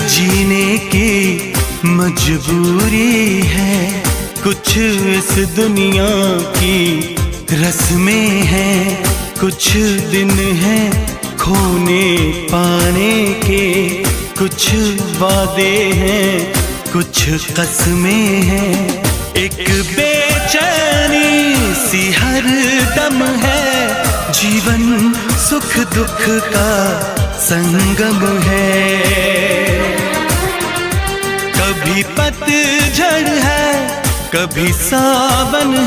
जीने की मजबूरी है, कुछ इस दुनिया की रस्में हैं, कुछ दिन हैं खोने पाने के, कुछ वादे हैं, कुछ कसमें हैं। एक बेचैनी सी हर दम है, जीवन सुख दुख का संगम है। कभी पतझड़ है, कभी सावन है।